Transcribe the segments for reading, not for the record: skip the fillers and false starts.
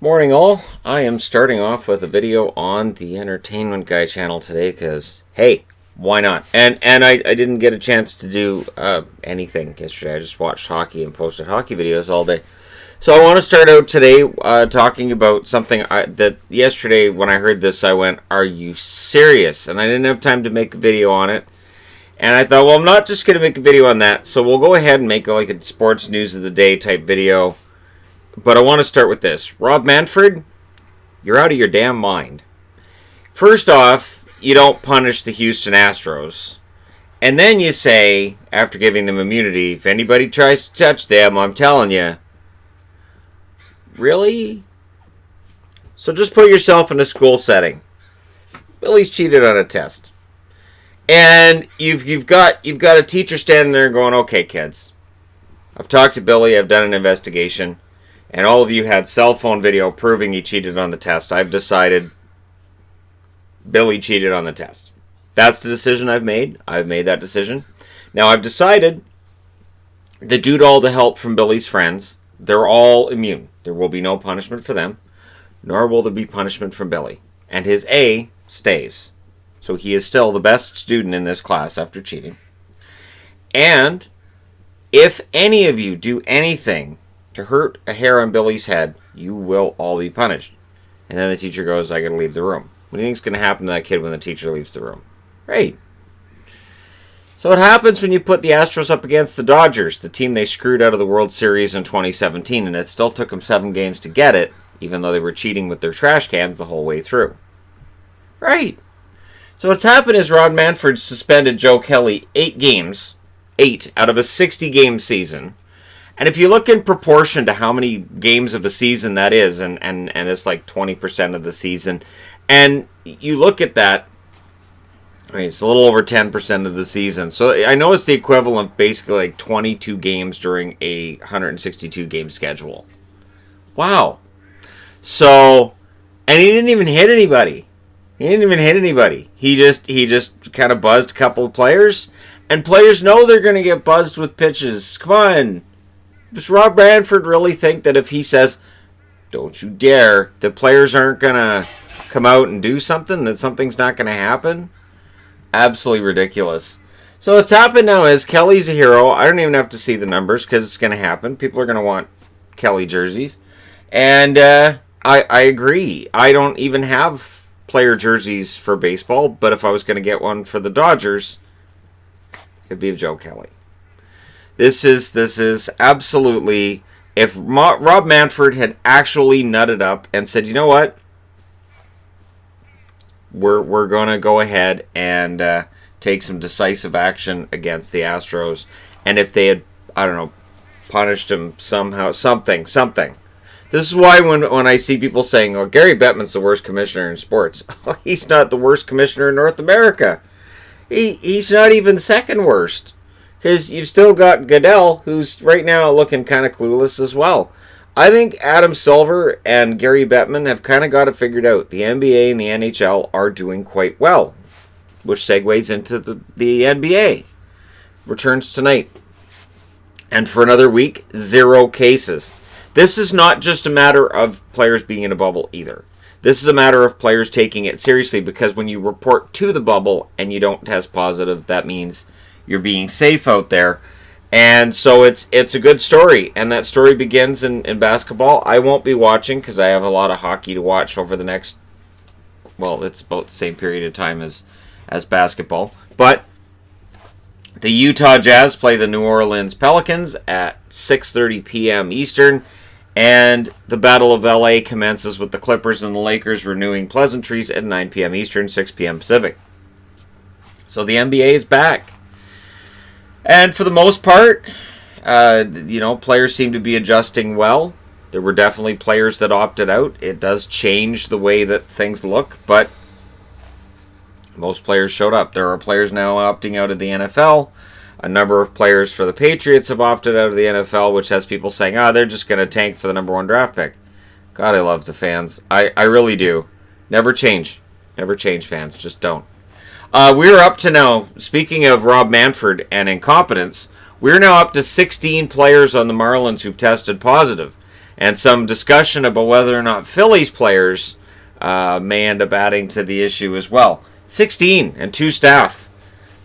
Morning all, I am starting off with a video on the Entertainment Guy channel today because, hey, why not? And I didn't get a chance to do anything yesterday. I just watched hockey and posted hockey videos all day. So I want to start out today talking about something that yesterday when I heard this I went, are you serious? And I didn't have time to make a video on it. And I thought, well, I'm not just going to make a video on that. So we'll go ahead and make like a sports news of the day type video. But I want to start with this. Rob Manfred, you're out of your damn mind. First off, you don't punish the Houston Astros. And then you say, after giving them immunity, if anybody tries to touch them, I'm telling you. Really? So just put yourself in a school setting. Billy's cheated on a test. And you've got a teacher standing there going, okay, kids. I've talked to Billy. I've done an investigation. And all of you had cell phone video proving he cheated on the test. I've decided Billy cheated on the test. That's the decision I've made. I've made that decision. Now I've decided that due to all the help from Billy's friends, they're all immune. There will be no punishment for them, nor will there be punishment from Billy. And his A stays. So he is still the best student in this class after cheating. And if any of you do anything to hurt a hair on Billy's head, you will all be punished. And then the teacher goes, I gotta leave the room. What do you think's gonna happen to that kid when the teacher leaves the room? Right. So what happens when you put the Astros up against the Dodgers, the team they screwed out of the World Series in 2017, and it still took them 7 games to get it, even though they were cheating with their trash cans the whole way through. Right. So what's happened is Rod Manfred suspended Joe Kelly 8 games, 8 out of a 60-game season. And if you look in proportion to how many games of a season that is, and it's like 20% of the season, and you look at that, I mean, it's a little over 10% of the season. So I know it's the equivalent, basically like 22 games during a 162-game schedule. Wow. So, and he didn't even hit anybody. He just kind of buzzed a couple of players, and players know they're going to get buzzed with pitches. Come on. Does Rob Manfred really think that if he says, don't you dare, the players aren't going to come out and do something, that something's not going to happen? Absolutely ridiculous. So what's happened now is Kelly's a hero. I don't even have to see the numbers because it's going to happen. People are going to want Kelly jerseys. And I agree. I don't even have player jerseys for baseball, but if I was going to get one for the Dodgers, it'd be of Joe Kelly. This is absolutely, if Rob Manfred had actually nutted up and said, you know what, we're going to go ahead and take some decisive action against the Astros, and if they had, I don't know, punished him somehow, something. This is why when I see people saying, oh, Gary Bettman's the worst commissioner in sports, he's not the worst commissioner in North America. He's not even second worst. Because you've still got Goodell, who's right now looking kind of clueless as well. I think Adam Silver and Gary Bettman have kind of got it figured out. The NBA and the NHL are doing quite well, which segues into the NBA. Returns tonight. And for another week, 0 cases. This is not just a matter of players being in a bubble either. This is a matter of players taking it seriously, because when you report to the bubble and you don't test positive, that means you're being safe out there. And so it's a good story. And that story begins in basketball. I won't be watching because I have a lot of hockey to watch over the next, well, it's about the same period of time as basketball. But the Utah Jazz play the New Orleans Pelicans at 6:30 p.m. Eastern. And the Battle of LA commences with the Clippers and the Lakers renewing pleasantries at 9 p.m. Eastern, 6 p.m. Pacific. So the NBA is back. And for the most part, players seem to be adjusting well. There were definitely players that opted out. It does change the way that things look, but most players showed up. There are players now opting out of the NFL. A number of players for the Patriots have opted out of the NFL, which has people saying, they're just going to tank for the number 1 draft pick. God, I love the fans. I really do. Never change. Never change, fans. Just don't. We're up to now, speaking of Rob Manfred and incompetence, we're now up to 16 players on the Marlins who've tested positive. and some discussion about whether or not Phillies players may end up adding to the issue as well. 16 and 2 staff.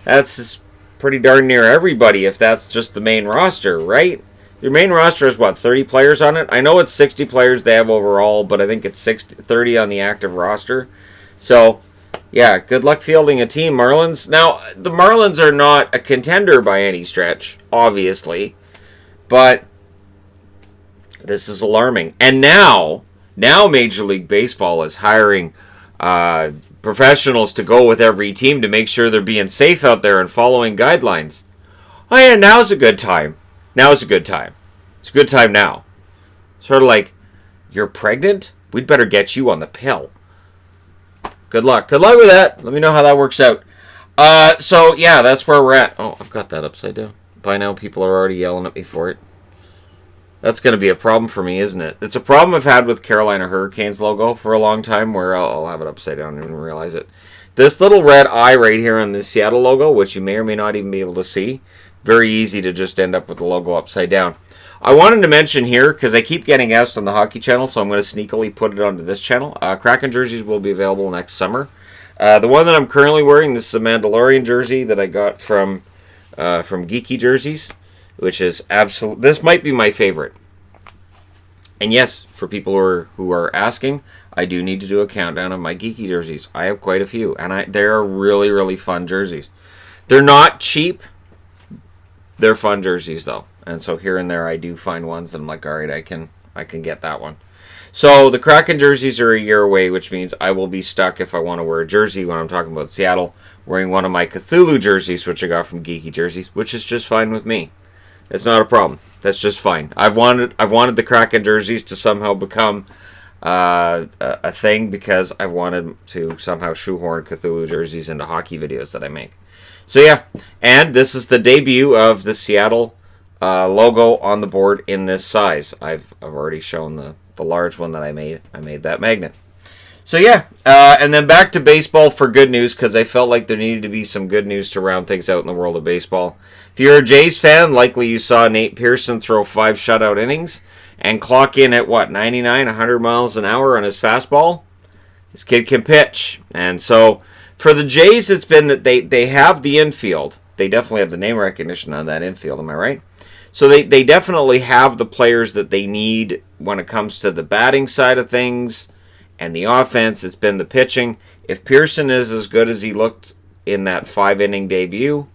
That's pretty darn near everybody if that's just the main roster, right? Your main roster is what, 30 players on it? I know it's 60 players they have overall, but I think it's 30 on the active roster. So, yeah, good luck fielding a team, Marlins. Now, the Marlins are not a contender by any stretch, obviously, but this is alarming. And now Major League Baseball is hiring professionals to go with every team to make sure they're being safe out there and following guidelines. Oh yeah, now's a good time. Now's a good time. It's a good time now. Sort of like, you're pregnant? We'd better get you on the pill. Good luck. Good luck with that. Let me know how that works out. So, yeah, that's where we're at. Oh, I've got that upside down. By now, people are already yelling at me for it. That's going to be a problem for me, isn't it? It's a problem I've had with Carolina Hurricanes logo for a long time, where I'll have it upside down and even realize it. This little red eye right here on the Seattle logo, which you may or may not even be able to see, very easy to just end up with the logo upside down. I wanted to mention here, because I keep getting asked on the hockey channel, so I'm going to sneakily put it onto this channel. Kraken jerseys will be available next summer. The one that I'm currently wearing, this is a Mandalorian jersey that I got from Geeky Jerseys, which is absolute. This might be my favorite. And yes, for people who are asking, I do need to do a countdown of my Geeky jerseys. I have quite a few, and they're really, really fun jerseys. They're not cheap. They're fun jerseys, though. And so here and there I do find ones that I'm like, all right, I can get that one. So the Kraken jerseys are a year away, which means I will be stuck if I want to wear a jersey when I'm talking about Seattle, wearing one of my Cthulhu jerseys, which I got from Geeky Jerseys, which is just fine with me. It's not a problem. That's just fine. I've wanted the Kraken jerseys to somehow become a thing because I wanted to somehow shoehorn Cthulhu jerseys into hockey videos that I make. So yeah, and this is the debut of the Seattle logo on the board in this size. I've already shown the large one that I made. I made that magnet. So yeah, and then back to baseball for good news, because I felt like there needed to be some good news to round things out in the world of baseball. If you're a Jays fan, likely you saw Nate Pearson throw 5 shutout innings and clock in at 99, 100 miles an hour on his fastball. This kid can pitch. And so for the Jays, it's been that they have the infield. They definitely have the name recognition on that infield, am I right? So they definitely have the players that they need when it comes to the batting side of things and the offense. It's been the pitching. If Pearson is as good as he looked in that 5-inning debut,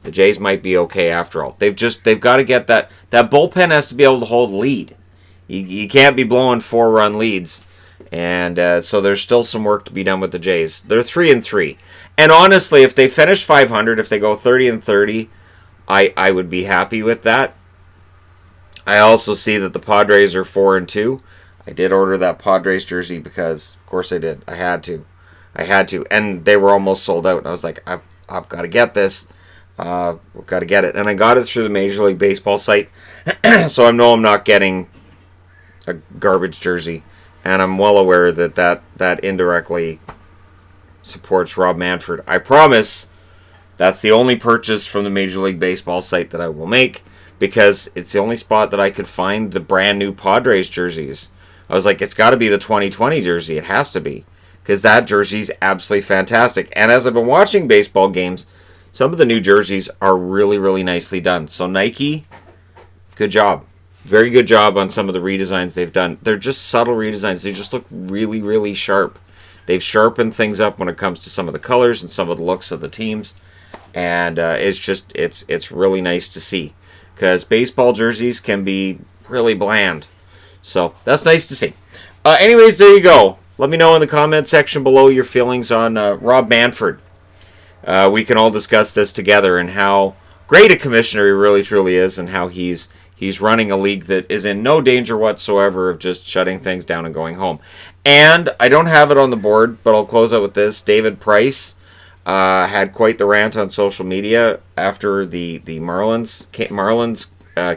the Jays might be okay after all. They've got to get that bullpen has to be able to hold lead. You can't be blowing 4-run leads. And so there's still some work to be done with the Jays. They're 3-3. And honestly, if they finish 500, if they go 30-30, I would be happy with that. I also see that the Padres are 4-2. I did order that Padres jersey because, of course I did. I had to. And they were almost sold out. And I was like, I've got to get this. We've got to get it. And I got it through the Major League Baseball site. So I know I'm not getting a garbage jersey. And I'm well aware that indirectly supports Rob Manfred. I promise that's the only purchase from the Major League Baseball site that I will make, because it's the only spot that I could find the brand new Padres jerseys. I was like, it's got to be the 2020 jersey. It has to be, because that jersey's absolutely fantastic. And as I've been watching baseball games, some of the new jerseys are really, really nicely done. So Nike, good job. Very good job on some of the redesigns they've done. They're just subtle redesigns. They just look really, really sharp. They've sharpened things up when it comes to some of the colors and some of the looks of the teams. And it's really nice to see, because baseball jerseys can be really bland. So that's nice to see. Anyways, there you go. Let me know in the comment section below your feelings on Rob Manfred. We can all discuss this together and how great a commissioner he really truly is, and how he's running a league that is in no danger whatsoever of just shutting things down and going home. And I don't have it on the board, but I'll close out with this. David Price had quite the rant on social media after the Marlins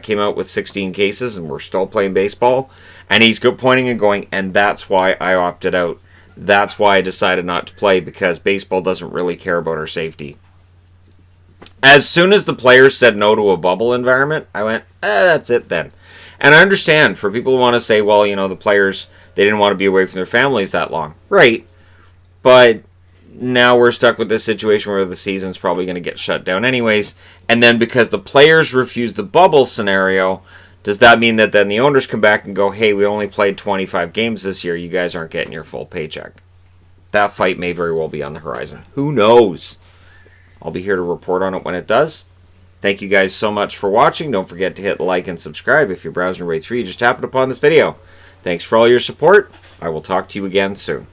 came out with 16 cases and we're still playing baseball. And he's pointing and going, and that's why I opted out. That's why I decided not to play, because baseball doesn't really care about our safety. As soon as the players said no to a bubble environment, I went, that's it then. And I understand for people who want to say, well, the players, they didn't want to be away from their families that long. Right. But now we're stuck with this situation where the season's probably going to get shut down anyways. And then because the players refuse the bubble scenario, does that mean that then the owners come back and go, hey, we only played 25 games this year. You guys aren't getting your full paycheck? That fight may very well be on the horizon. Who knows? I'll be here to report on it when it does. Thank you guys so much for watching. Don't forget to hit like and subscribe if you're browsing your way through. You just happened upon this video. Thanks for all your support. I will talk to you again soon.